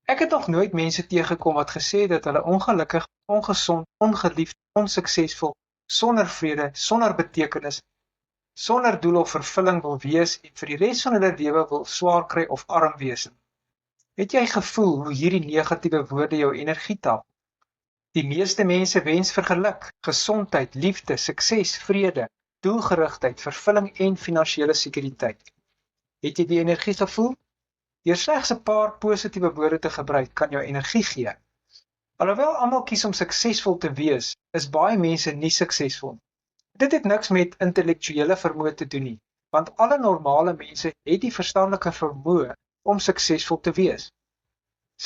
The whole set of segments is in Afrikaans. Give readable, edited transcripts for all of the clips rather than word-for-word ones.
Ek het nog nooit mense teëgekom wat gesê het dat hulle ongelukkig, ongesond, ongeliefd, onsuksesvol, sonder vrede, sonder betekenis, sonder doel of vervulling wil wees en vir die res van hulle lewe wil swaar kry of arm wees. Het jy gevoel hoe hierdie negatiewe woorde jou energie tap? Die meeste mense wens vir geluk, gesondheid, liefde, sukses, vrede, doelgerigtheid, vervulling en finansiële sekuriteit. Het jy die energie gevoel? Deur slegs 'n paar positiewe woorde te gebruik kan jou energie gee. Alhoewel almal kies om suksesvol te wees, is baie mense nie suksesvol. Dit het niks met intellektuele vermoë te doen nie, want alle normale mense het die verstandelike vermoë om suksesvol te wees.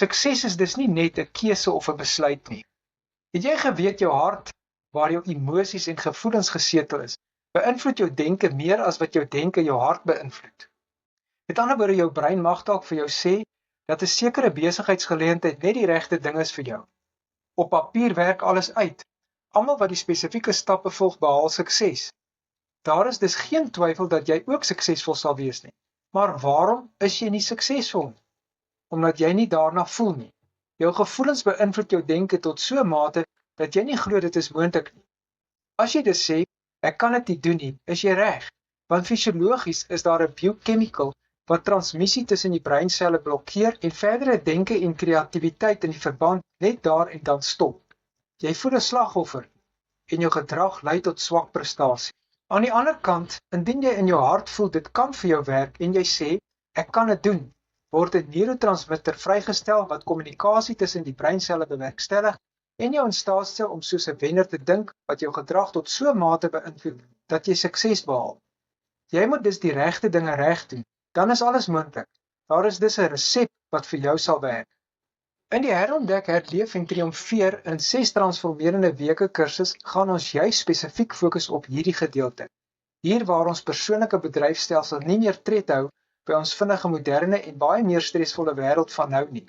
Sukses is dus nie net 'n keuse of 'n besluit nie. Het jy geweet jou hart, waar jou emosies en gevoelens gesetel is, beïnvloed jou denke meer as wat jou denke jou hart beïnvloed? Met ander woorde, jou brein mag dalk vir jou sê dat 'n sekere besigheidsgeleentheid net die regte ding is vir jou. Op papier werk alles uit. Almal wat die spesifieke stappe volg behaal sukses. Daar is dus geen twyfel dat jy ook suksesvol sal wees nie. Maar waarom is jy nie suksesvol? Omdat jy nie daarna voel nie. Jou gevoelens beïnvloed jou denke tot so 'n mate dat jy nie glo dit is moontlik nie. As jy dus sê, ek kan dit nie doen nie, is jy reg, want fisiologies is daar 'n biochemical wat transmissie tussen die breinselle blokkeer en verdere denke en kreatiwiteit in die verband net daar en dan stop. Jy voel 'n slagoffer en jou gedrag lei tot swak prestasie. Aan die ander kant, indien jy in jou hart voel dit kan vir jou werk en jy sê, ek kan dit doen, word 'n neurotransmitter vrygestel wat kommunikasie tussen die breinselle bewerkstellig en jou in staat stel om soos 'n wenner te dink wat jou gedrag tot so 'n mate beïnvloed dat jy sukses behaal. Jy moet dus die regte dinge reg doen, dan is alles moontlik. Daar is dus 'n resep wat vir jou sal werk. In die herontdek, herleef en triomfeer in 6 transformerende weke kursus gaan ons juis spesifiek fokus op hierdie gedeelte. Hier waar ons persoonlike bedryfstelsel nie meer tred hou by ons vinnige moderne en baie meer stresvolle wêreld van nou nie.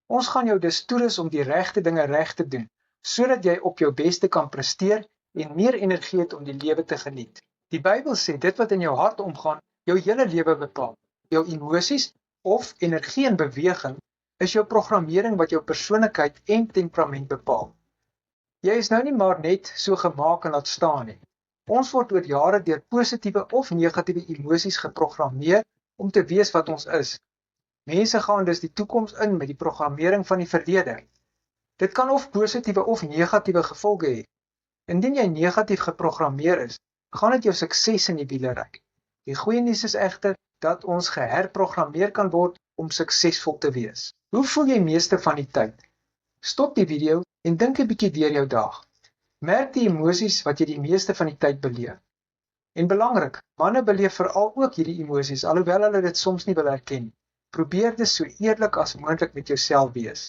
Ons gaan jou dus toerus om die regte dinge reg te doen, sodat jy op jou beste kan presteer en meer energie het om die lewe te geniet. Die Bybel sê dit wat in jou hart omgaan, jou hele lewe bepaal. Jou emosies of energie en beweging is jou programmering wat jou persoonlikheid en temperament bepaal. Jy is nou nie maar net so gemaak en laat staan nie. Ons word oor jare deur positiewe of negatiewe emosies geprogrammeer om te wees wat ons is. Mense gaan dus die toekoms in met die programmering van die verlede. Dit kan of positiewe of negatiewe gevolge hê. Indien jy negatief geprogrammeer is, gaan dit jou sukses in die wiele ry. Die goeie nuus is egter dat ons geherprogrammeer kan word om suksesvol te wees. Hoe voel jy meeste van die tyd? Stop die video en dink 'n bietjie deur jou dag. Merk die emosies wat jy die meeste van die tyd beleef. En belangrik, manne beleef veral ook hierdie emosies, alhoewel hulle dit soms nie wil erken. Probeer dus so eerlik as moontlik met jouself wees.